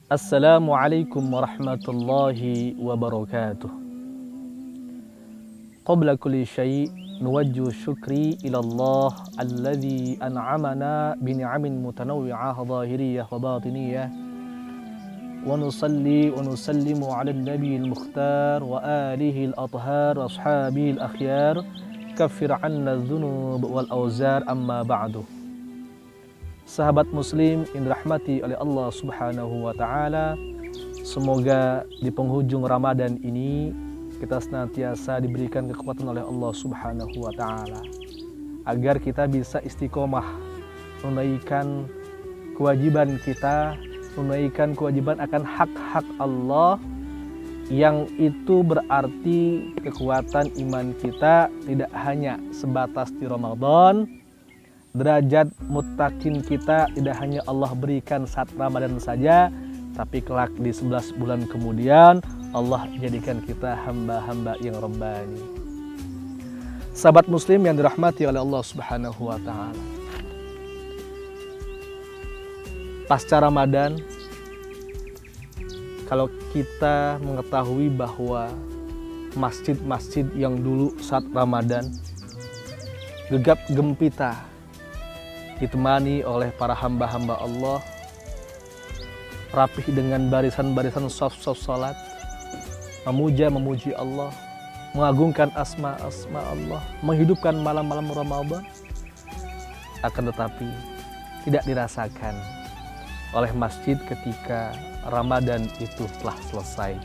Assalamualaikum warahmatullahi wabarakatuh. Qabla kulli syai' nuwajju syukri ila Allah alladzi an'amana bi ni'amin mutanawwi'ah zahiriyah wa batiniyah. Wa nusalli wa nusallimu 'ala an-nabiyil mukhtar wa alihi al-athhar wa ashabihi al-akhyar. Kaffir 'anna adh-dhunub wal awzar, amma ba'du. Sahabat muslim yang dirahmati oleh Allah Subhanahu wa taala, semoga di penghujung Ramadan ini kita senantiasa diberikan kekuatan oleh Allah Subhanahu wa taala agar kita bisa istiqomah menunaikan kewajiban kita, menunaikan kewajiban akan hak-hak Allah, yang itu berarti kekuatan iman kita tidak hanya sebatas di Ramadan. Derajat muttaqin kita tidak hanya Allah berikan saat Ramadan saja, tapi kelak di 11 bulan kemudian Allah jadikan kita hamba-hamba yang rabbani. Sahabat muslim yang dirahmati oleh Allah Subhanahu wa taala. Pasca Ramadan, kalau kita mengetahui bahwa masjid-masjid yang dulu saat Ramadan gegap gempita ditemani oleh para hamba-hamba Allah, rapih dengan barisan-barisan saf-saf salat, memuji Allah, mengagungkan asma-asma Allah, menghidupkan malam-malam Ramadan, akan tetapi tidak dirasakan oleh masjid ketika Ramadan itu telah selesai,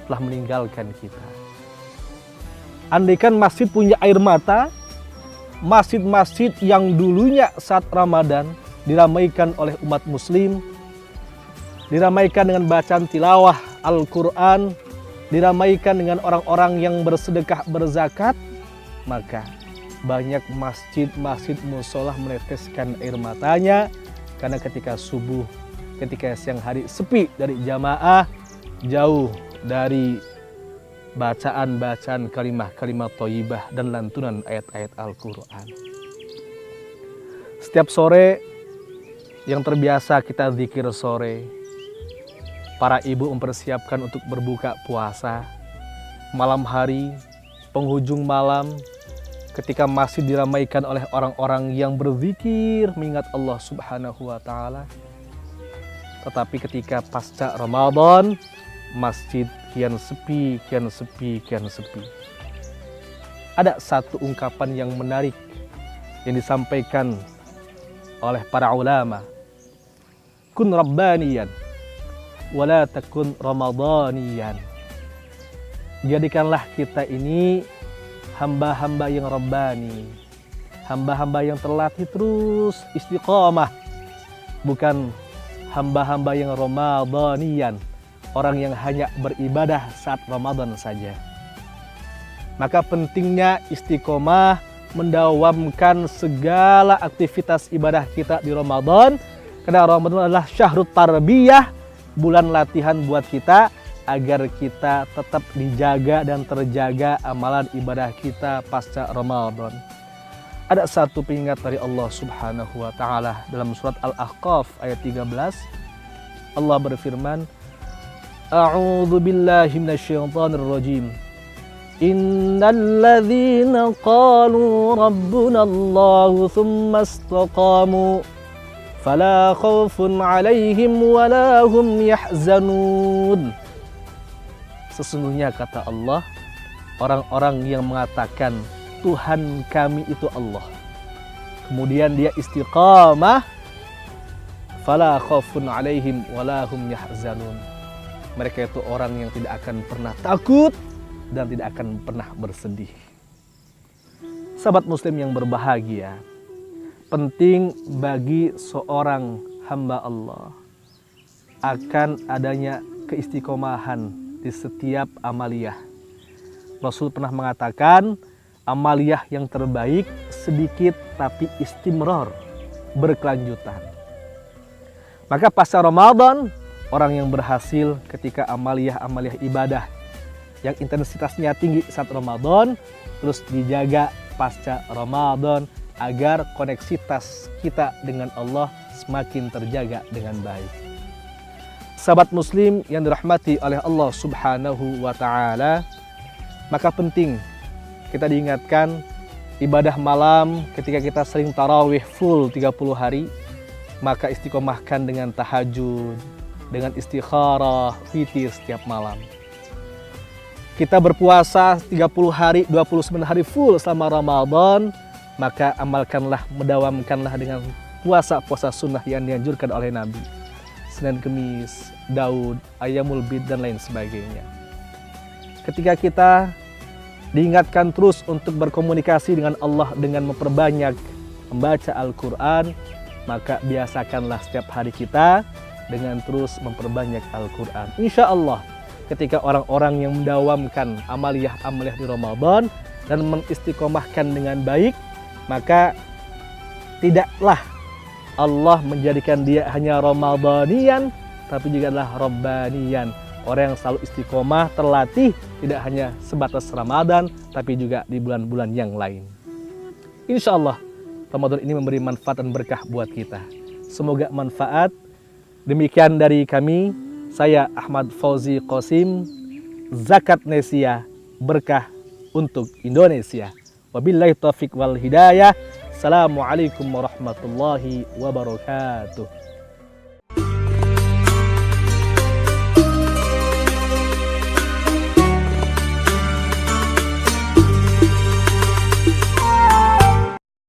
telah meninggalkan kita. Andaikan masjid punya air mata, masjid-masjid yang dulunya saat Ramadan diramaikan oleh umat muslim, diramaikan dengan bacaan tilawah Al-Quran, diramaikan dengan orang-orang yang bersedekah berzakat, maka banyak masjid-masjid musolah meneteskan air matanya karena ketika subuh, ketika siang hari sepi dari jamaah, jauh dari bacaan-bacaan kalimah-kalimah thayyibah dan lantunan ayat-ayat Al-Quran. Setiap sore yang terbiasa kita zikir sore, para ibu mempersiapkan untuk berbuka puasa. Malam hari, penghujung malam, ketika masih diramaikan oleh orang-orang yang berzikir mengingat Allah Subhanahu wa taala. Tetapi ketika pasca Ramadan, masjid kian sepi, kian sepi, kian sepi. Ada satu ungkapan yang menarik yang disampaikan oleh para ulama. Kun rabbaniyan, wala takun ramadaniyan. Jadikanlah kita ini hamba-hamba yang rabbani, hamba-hamba yang terlatih terus istiqamah, bukan hamba-hamba yang ramadaniyan, orang yang hanya beribadah saat Ramadan saja. Maka pentingnya istiqomah mendawamkan segala aktivitas ibadah kita di Ramadan, karena Ramadan adalah syahrut tarbiyah, bulan latihan buat kita agar kita tetap dijaga dan terjaga amalan ibadah kita pasca Ramadan. Ada satu pengingat dari Allah Subhanahu wa taala dalam surat Al-Ahqaf ayat 13. Allah berfirman, A'udzu billahi minasyaitonir rajim. Innal ladzina qalu rabbuna Allah tsumma istaqamu fala khaufun 'alaihim wala hum yahzanun. Sesungguhnya kata Allah, orang-orang yang mengatakan Tuhan kami itu Allah, kemudian dia istiqamah, fala khaufun 'alaihim wala hum yahzanun. Mereka itu orang yang tidak akan pernah takut dan tidak akan pernah bersedih. Sahabat muslim yang berbahagia, penting bagi seorang hamba Allah akan adanya keistiqomahan di setiap amaliyah. Rasul pernah mengatakan, amaliyah yang terbaik sedikit tapi istimrar, berkelanjutan. Maka pasca Ramadan, orang yang berhasil ketika amaliyah-amaliyah ibadah yang intensitasnya tinggi saat Ramadan terus dijaga pasca Ramadan agar koneksitas kita dengan Allah semakin terjaga dengan baik. Sahabat muslim yang dirahmati oleh Allah Subhanahu wa Ta'ala, maka penting kita diingatkan ibadah malam ketika kita sering tarawih full 30 hari, maka istiqomahkan dengan tahajud, dengan istikharah, witir setiap malam. Kita berpuasa 30 hari, 29 hari full selama Ramadan, maka amalkanlah, mendawamkanlah dengan puasa-puasa sunnah yang dianjurkan oleh Nabi. Senin Kemis, Daud, Ayyamul Bid, dan lain sebagainya. Ketika kita diingatkan terus untuk berkomunikasi dengan Allah dengan memperbanyak membaca Al-Quran, maka biasakanlah setiap hari kita dengan terus memperbanyak Al-Quran. Insya Allah, ketika orang-orang yang mendawamkan amaliyah-amaliyah di Ramadan dan mengistiqomahkan dengan baik, maka tidaklah Allah menjadikan dia hanya Ramadanian, tapi juga adalah Rabbanian. Orang yang selalu istiqomah, terlatih, tidak hanya sebatas Ramadan, tapi juga di bulan-bulan yang lain. Insya Allah, Ramadan ini memberi manfaat dan berkah buat kita. Semoga manfaat. Demikian dari kami, saya Ahmad Fauzi Qasim, Zakat Nesia, berkah untuk Indonesia. Wabillahi taufiq wal hidayah. Assalamualaikum warahmatullahi wabarakatuh.